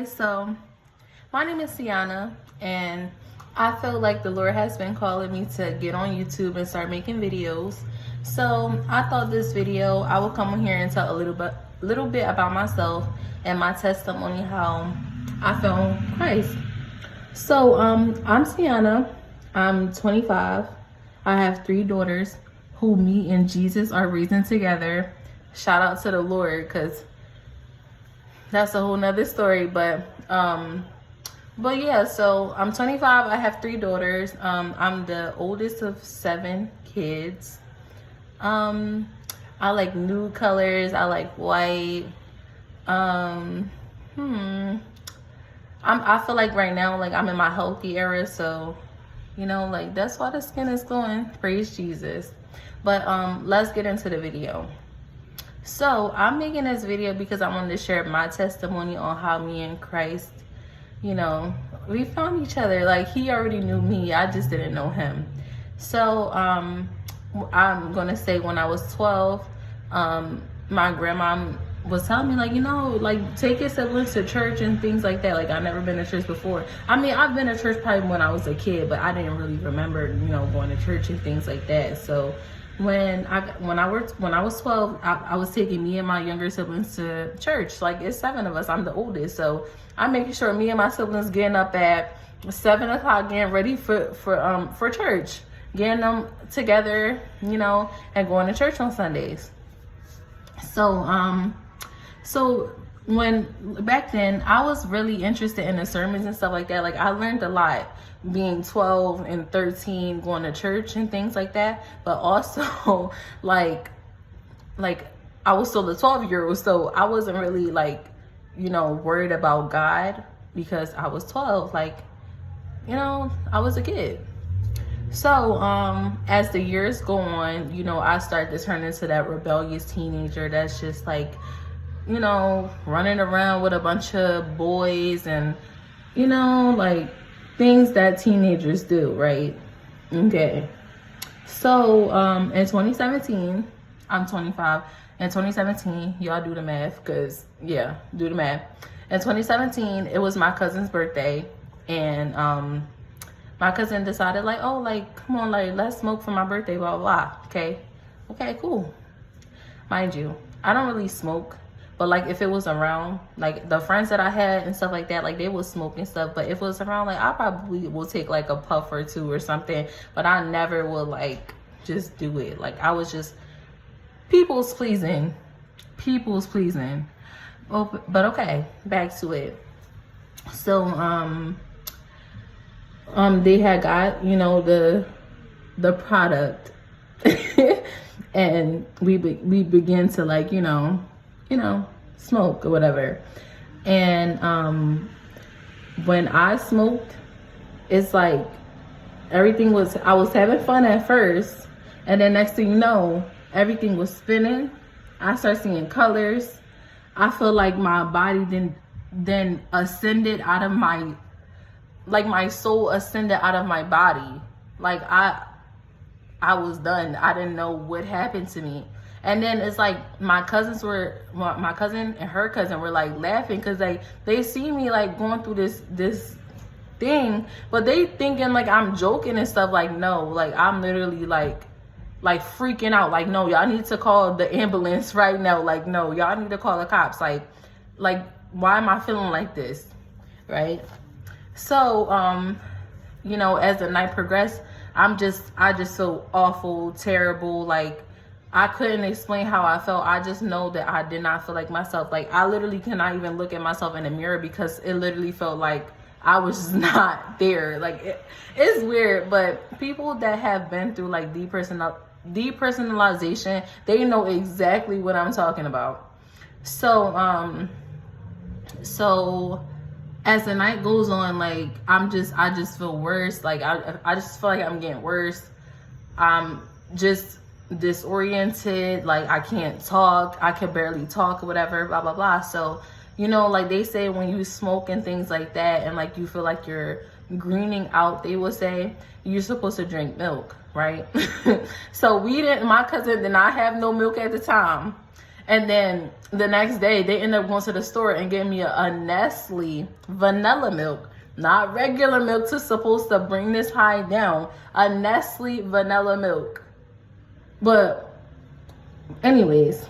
guys, so my name is Ciana, and I feel like the Lord has been calling me to get on YouTube and start making videos. So I thought this video I will come on here and tell a little bit about myself and my testimony, how I found Christ. So I'm Ciana. I'm 25. I have 3 daughters who me and Jesus are raising together. Shout out to the Lord, because that's a whole nother story. But yeah, so I'm 25. I have 3 daughters. I'm the oldest of 7 kids. I like nude colors. I like white. I feel like right now, like, I'm in my healthy era, so like, that's why the skin is glowing. Praise Jesus. But let's get into the video. So I'm making this video because I wanted to share my testimony on how me and Christ, we found each other. Like, he already knew me, I just didn't know him. So I'm gonna say, when I was 12, my grandma was telling me, like, take your siblings to church and things like that. Like, I've never been to church before. I mean, I've been to church probably when I was a kid, but I didn't really remember, going to church and things like that. So when I was 12, I was taking me and my younger siblings to church. Like, it's 7 of us. I'm the oldest, so I'm making sure me and my siblings getting up at 7 o'clock, getting ready for church, getting them together, and going to church on Sundays. So when back then, I was really interested in the sermons and stuff like that. Like, I learned a lot being 12 and 13, going to church and things like that. But also, like I was still a 12-year-old, so I wasn't really worried about God, because I was 12. Like, I was a kid. So as the years go on, I started to turn into that rebellious teenager that's just like, running around with a bunch of boys and, like, things that teenagers do, right? Okay. So in 2017, I'm 25. In 2017, y'all do the math, because, yeah, do the math. In 2017, it was my cousin's birthday, and my cousin decided, like, oh, like, come on, like, let's smoke for my birthday, blah, blah, blah. Okay, cool. Mind you, I don't really smoke. But, like, if it was around, like, the friends that I had and stuff like that, like, they would smoke and stuff. But if it was around, like, I probably will take, like, a puff or 2 or something. But I never would, like, just do it. Like, I was just people's pleasing. Oh, but okay, back to it. So, they had got, the product. And we began to, like, smoke or whatever. And when I smoked, it's like I was having fun at first, and then next thing you know, everything was spinning. I started seeing colors. I feel like my body then ascended out of my soul ascended out of my body. Like, I was done. I didn't know what happened to me. And then it's like my cousin and her cousin were, like, laughing, because they see me, like, going through this thing, but they thinking, like, I'm joking and stuff. Like, no, like, I'm literally like freaking out. Like, no, y'all need to call the ambulance right now. Like, no, y'all need to call the cops. Like why am I feeling like this, right? So as the night progressed, I just feel awful, terrible. Like, I couldn't explain how I felt. I just know that I did not feel like myself. Like, I literally cannot even look at myself in the mirror, because it literally felt like I was just not there. Like, it's weird, but people that have been through, like, depersonalization, they know exactly what I'm talking about. So as the night goes on, like, I just feel worse. Like, I just feel like I'm getting worse. I'm just disoriented. Like, I can't talk. I can barely talk or whatever, blah, blah, blah. So, like they say, when you smoke and things like that, and, like, you feel like you're greening out, they will say you're supposed to drink milk, right? So my cousin did not have no milk at the time. And then the next day, they end up going to the store and getting me a Nestle vanilla milk. Not regular milk to supposed to bring this high down. A Nestle vanilla milk. But anyways,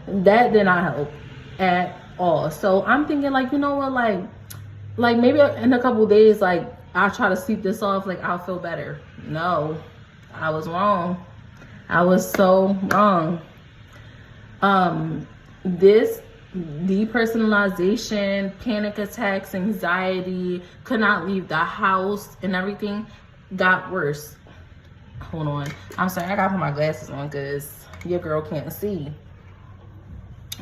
that did not help at all. So I'm thinking like, you know what, like maybe in a couple days, like I'll try to sleep this off, like I'll feel better. No, I was wrong. I was so wrong. This depersonalization, panic attacks, anxiety, could not leave the house, and everything got worse. Hold on. I'm sorry, I gotta put my glasses on because your girl can't see.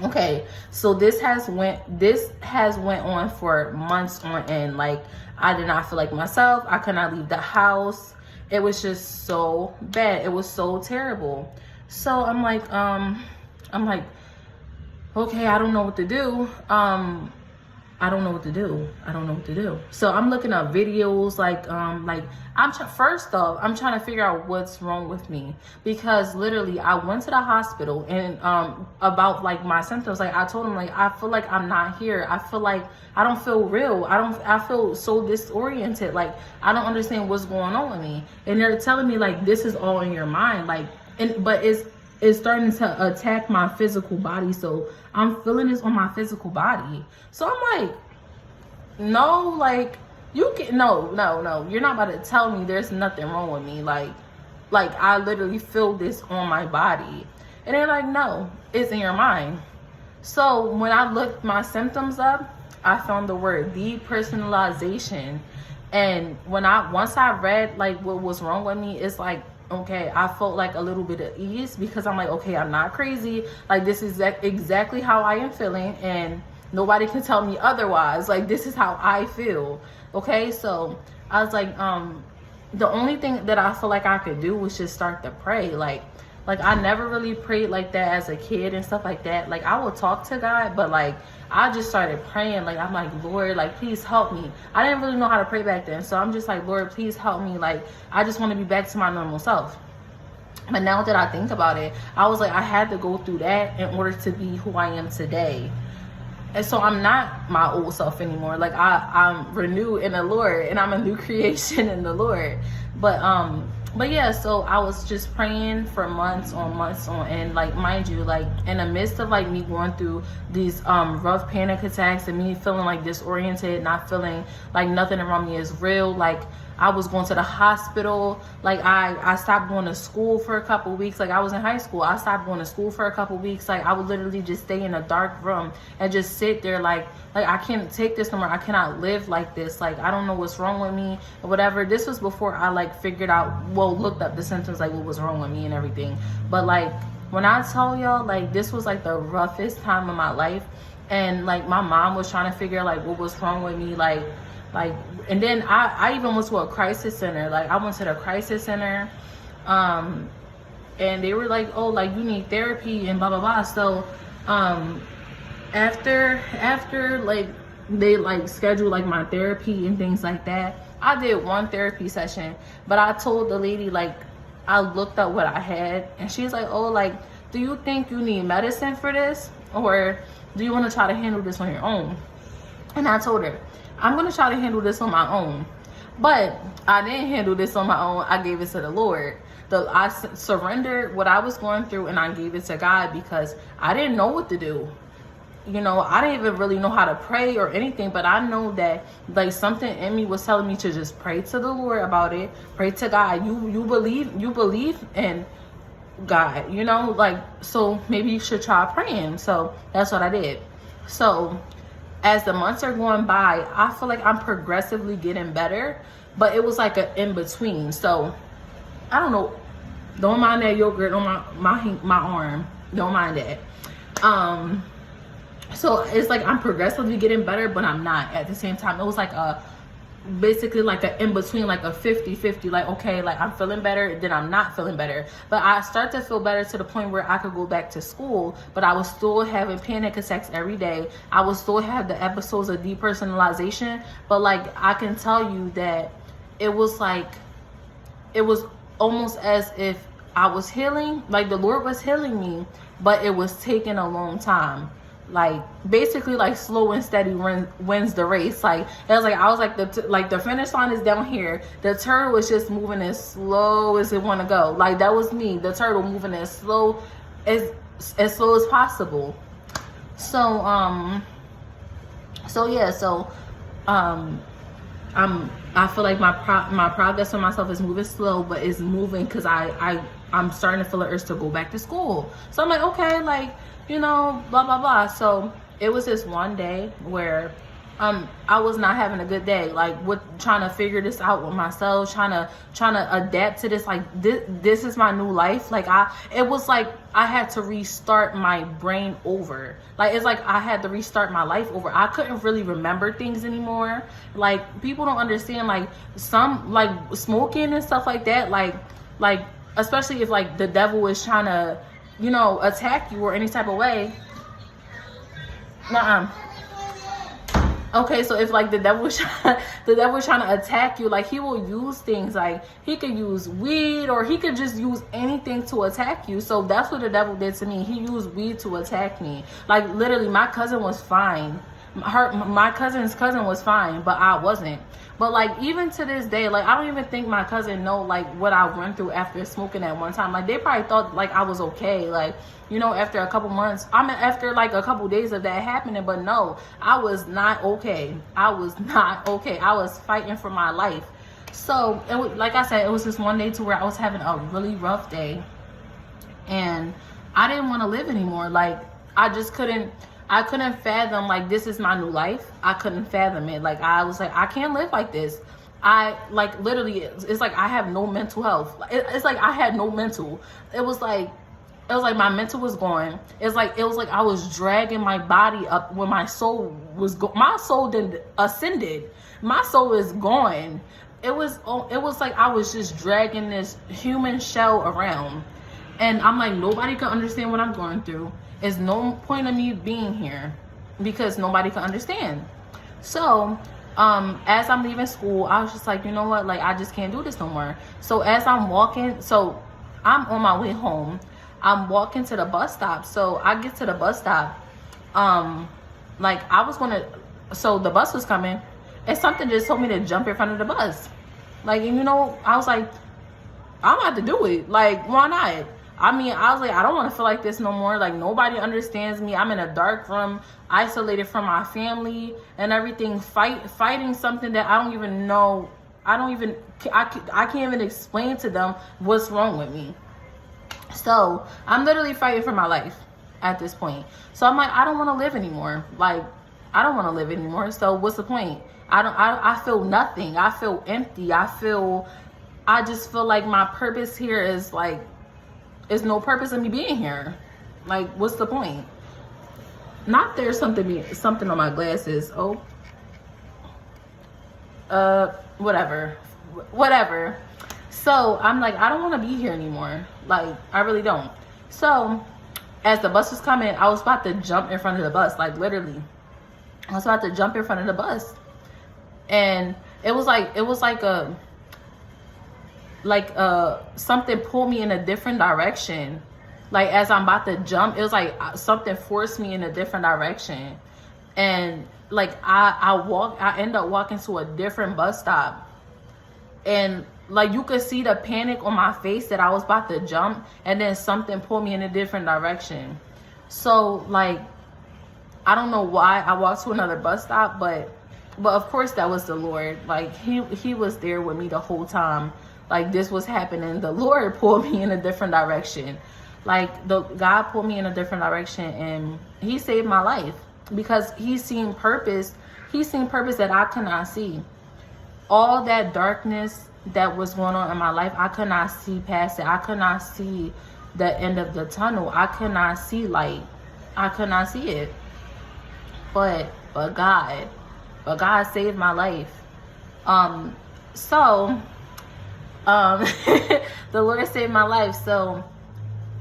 Okay, so this has went on for months on end. Like, I did not feel like myself. I could not leave the house. It was just so bad. It was so terrible. So I'm like, okay, I don't know what to do. I don't know what to do. So I'm looking up videos, first off, I'm trying to figure out what's wrong with me, because literally I went to the hospital and about like my symptoms. Like I told them, like, I feel like I'm not here. I feel like I don't feel real. I feel so disoriented. Like I don't understand what's going on with me. And they're telling me like this is all in your mind. But it's starting to attack my physical body. So I'm feeling this on my physical body. So I'm like, no, like you can, no, you're not about to tell me there's nothing wrong with me. Like I literally feel this on my body. And they're like, no, it's in your mind. So when I looked my symptoms up, I found the word depersonalization. And once I read like what was wrong with me, it's like, okay, I felt like a little bit of ease, because I'm like, okay, I'm not crazy. Like this is exactly how I am feeling, and nobody can tell me otherwise. Like this is how I feel. Okay, so I was like, the only thing that I feel like I could do was just start to pray. Like I never really prayed like that as a kid and stuff like that. Like I would talk to God, but like I just started praying. Like I'm like, Lord, like please help me. I didn't really know how to pray back then, so I'm just like, Lord, please help me. Like I just want to be back to my normal self. But now that I think about it, I was like, I had to go through that in order to be who I am today. And so I'm not my old self anymore. Like I'm renewed in the Lord, and I'm a new creation in the Lord. But yeah, so I was just praying for months on end. Like mind you, like in the midst of like me going through these rough panic attacks and me feeling like disoriented, not feeling like nothing around me is real. Like I was going to the hospital. Like I stopped going to school for a couple weeks. Like I was in high school. I stopped going to school for a couple weeks. Like I would literally just stay in a dark room and just sit there like I can't take this no more. I cannot live like this. Like I don't know what's wrong with me or whatever. This was before I like figured out, looked up the symptoms, like what was wrong with me and everything. But like when I tell y'all, like this was like the roughest time of my life. And like my mom was trying to figure out like what was wrong with me. Like and then I even went to a crisis center. Like I went to the crisis center, and they were like, oh, like you need therapy and blah blah blah. So after like they like scheduled like my therapy and things like that, I did one therapy session. But I told the lady, like I looked up what I had, and she's like, oh, like do you think you need medicine for this, or do you want to try to handle this on your own? And I told her, I'm going to try to handle this on my own. But I didn't handle this on my own. I gave it to the Lord. I surrendered what I was going through, and I gave it to God, because I didn't know what to do. You know, I didn't even really know how to pray or anything, but I know that like something in me was telling me to just pray to the Lord about it. Pray to God. You believe in God, you know, like, so maybe you should try praying. So that's what I did. So as the months are going by, I feel like I'm progressively getting better, but it was like an in between. So I don't know. Don't mind that yogurt on my arm. Don't mind that. So it's like I'm progressively getting better, but I'm not at the same time. It was like basically like an in between, like a 50-50. Like, okay, like I'm feeling better, then I'm not feeling better. But I start to feel better to the point where I could go back to school, but I was still having panic attacks every day. I would still have the episodes of depersonalization, but like I can tell you that it was almost as if I was healing, like the Lord was healing me, but it was taking a long time. Like basically like slow and steady wins the race. Like it was like I was like the finish line is down here. The turtle was just moving as slow as it want to go. Like that was me, the turtle moving as slow as possible. So I feel like my progress for myself is moving slow, but it's moving because I'm starting to feel the urge to go back to school. So I'm like, okay, like, blah blah blah. So it was this one day where I was not having a good day, like with trying to figure this out with myself, trying to adapt to this. Like this is my new life. Like it was like I had to restart my brain over. Like it's like I had to restart my life over. I couldn't really remember things anymore. Like people don't understand, like some like smoking and stuff like that, like especially if like the devil is trying to attack you or any type of way. Okay, so if like the devil was trying to attack you, like he will use things, like he could use weed or he could just use anything to attack you. So that's what the devil did to me. He used weed to attack me. Like literally, my cousin was fine. My cousin's cousin was fine, but I wasn't. But like even to this day, like I don't even think my cousin know like what I went through after smoking at one time. Like they probably thought like I was okay, like after a couple months, after like a couple days of that happening. But no, I was not okay. I was not okay. I was fighting for my life. So it was, like I said, it was this one day to where I was having a really rough day, and I didn't want to live anymore. Like I couldn't fathom, like, this is my new life. I couldn't fathom it. Like, I was like, I can't live like this. Like, literally, it's like I have no mental health. It's like I had no mental. It was like my mental was gone. It was like I was dragging my body up when my soul was my soul didn't ascended. My soul is gone. It was like I was just dragging this human shell around. And I'm like, nobody can understand what I'm going through. There's no point of me being here because nobody can understand. So, as I'm leaving school, I was just like, you know what? Like, I just can't do this no more. So as I'm walking, so I'm on my way home. I'm walking to the bus stop. So I get to the bus stop. Like so the bus was coming and something just told me to jump in front of the bus. Like, and I was like, I'm about to do it. Like, why not? I mean, I was like, I don't want to feel like this no more. Like, nobody understands me. I'm in a dark room, isolated from my family and everything, fighting something that I don't even know. I can't even explain to them what's wrong with me. So I'm literally fighting for my life at this point. So I'm like, I don't want to live anymore. Like, I don't want to live anymore. So what's the point? I feel nothing. I feel empty. I just feel like my purpose here is like, there's no purpose in me being here. Like, what's the point? Not there's something on my glasses. Oh, whatever. So I'm like, I don't want to be here anymore. Like, I really don't. So as the bus was coming, I was about to jump in front of the bus. Like, literally, I was about to jump in front of the bus, and it was like something pulled me in a different direction. Like, as I'm about to jump, it was like something forced me in a different direction. And like I end up walking to a different bus stop. And like you could see the panic on my face that I was about to jump, and then something pulled me in a different direction. So like, I don't know why I walked to another bus stop, but of course that was the Lord. Like he was there with me the whole time. Like, this was happening. The Lord pulled me in a different direction. Like, God pulled me in a different direction, and he saved my life because he seen purpose. He seen purpose that I could not see. All that darkness that was going on in my life, I could not see past it. I could not see the end of the tunnel. I could not see light. I could not see it. But God saved my life. The Lord saved my life. So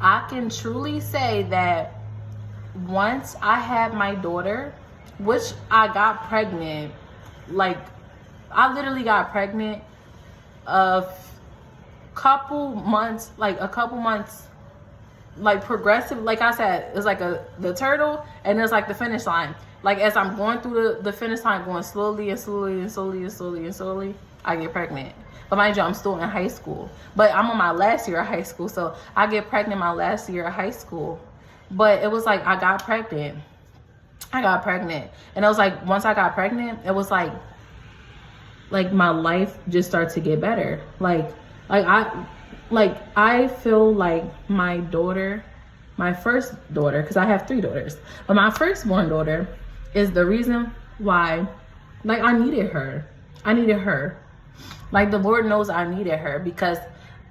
I can truly say that once I had my daughter, which I got pregnant, like I literally got pregnant a a couple months, like progressive, like I said, it's like the turtle, and it's like the finish line. Like as I'm going through the finish line, going slowly and slowly and slowly and slowly and slowly, I get pregnant. But mind you, I'm still in high school. But I'm on my last year of high school, so I get pregnant my last year of high school. But it was like I got pregnant. And it was like once I got pregnant, it was like my life just started to get better. I feel like my daughter, my first daughter, because I have 3 daughters, but my firstborn daughter is the reason why, like, I needed her. Like, the Lord knows I needed her, because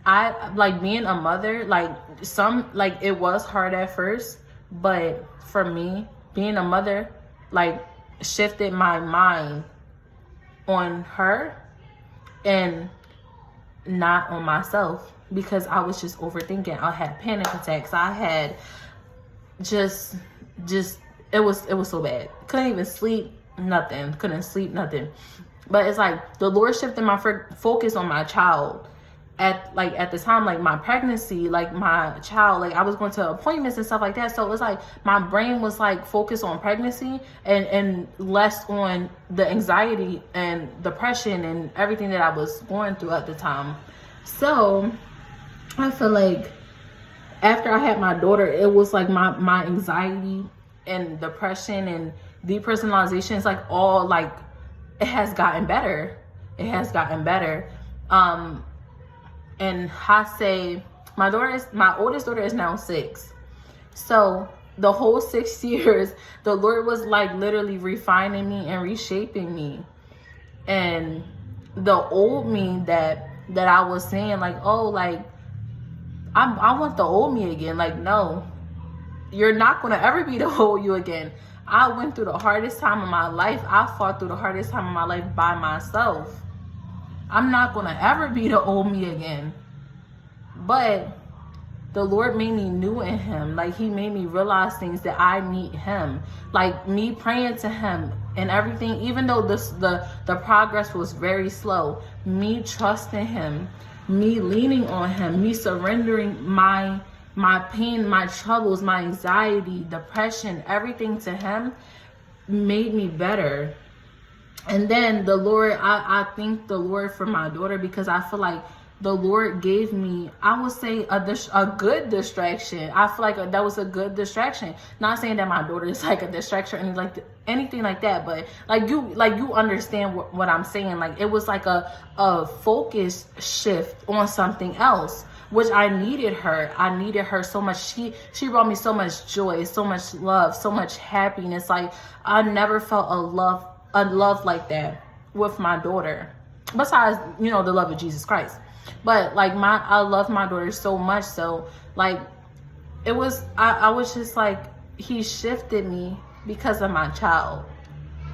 I, like, being a mother, it was hard at first, but for me, being a mother, like, shifted my mind on her and not on myself, because I was just overthinking. I had panic attacks. I had just it was so bad. Couldn't even sleep, nothing. But it's like the Lord shifted my focus on my child. At the time, like my pregnancy, like my child, like I was going to appointments and stuff like that. So it was like my brain was like focused on pregnancy and less on the anxiety and depression and everything that I was going through at the time. So I feel like after I had my daughter, it was like my anxiety and depression and depersonalization is like all like, it has gotten better. And I say my oldest daughter is now 6. So the whole 6 years, the Lord was like literally refining me and reshaping me. And the old me that I was saying, like, oh, like, I want the old me again. Like, no, you're not going to ever be the old you again. I went through the hardest time of my life. I fought through the hardest time of my life by myself. I'm not going to ever be the old me again. But the Lord made me new in him. Like, he made me realize things that I need him. Like, me praying to him and everything, even though the progress was very slow, me trusting him, me leaning on him, me surrendering my pain, my troubles, my anxiety, depression, everything to him made me better. And then the Lord, I thank the Lord for my daughter, because I feel like the Lord gave me, I would say, a good distraction. I feel like that was a good distraction. Not saying that my daughter is like a distraction or anything like that, but you understand what I'm saying. Like, it was like a focus shift on something else, which I needed her. I needed her so much. She brought me so much joy, so much love, so much happiness. Like, I never felt a love like that with my daughter, besides, the love of Jesus Christ. But like I love my daughter so much. So like it was, I was just like, he shifted me because of my child.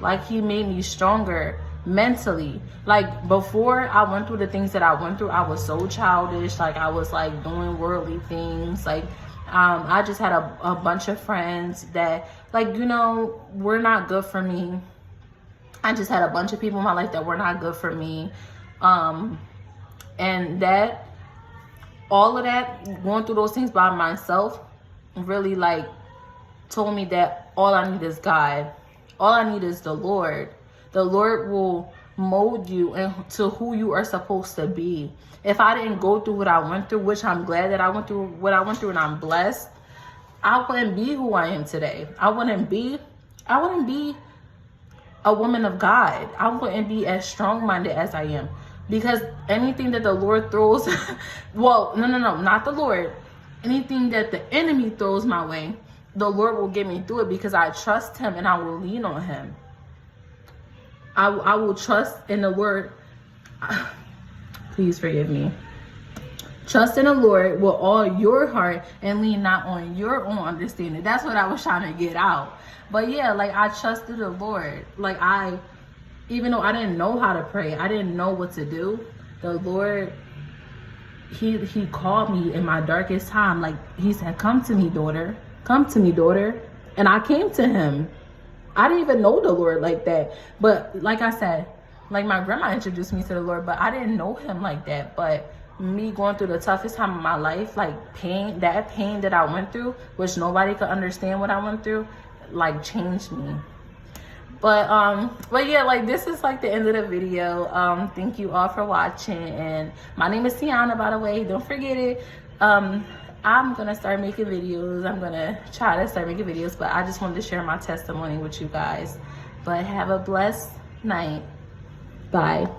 Like, he made me stronger mentally. Like, before I went through the things that I went through, I was so childish. Like, I was like doing worldly things. Like, I just had a bunch of friends that, like, were not good for me. I just had a bunch of people in my life that were not good for me. And that, all of that, going through those things by myself, really like told me that all I need is God. All I need is the Lord. The Lord will mold you into who you are supposed to be. If I didn't go through what I went through, which I'm glad that I went through what I went through and I'm blessed, I wouldn't be who I am today. I wouldn't be a woman of God. I wouldn't be as strong-minded as I am. Because anything that the Lord throws, well, no, not the Lord. Anything that the enemy throws my way, the Lord will get me through it, because I trust him and I will lean on him. I will trust in the Lord. Please forgive me. Trust in the Lord with all your heart and lean not on your own understanding. That's what I was trying to get out. But yeah, like, I trusted the Lord. Like, even though I didn't know how to pray, I didn't know what to do, the Lord, he called me in my darkest time. Like, he said, come to me, daughter. Come to me, daughter. And I came to him. I didn't even know the Lord like that. But like I said, like, my grandma introduced me to the Lord, but I didn't know him like that. But me going through the toughest time of my life, like pain that I went through, which nobody could understand what I went through, like changed me. But yeah, like this is like the end of the video. Thank you all for watching, and my name is Ciana, by the way, don't forget it. I'm gonna start making videos. I'm gonna try to start making videos, but I just wanted to share my testimony with you guys. But have a blessed night. Bye.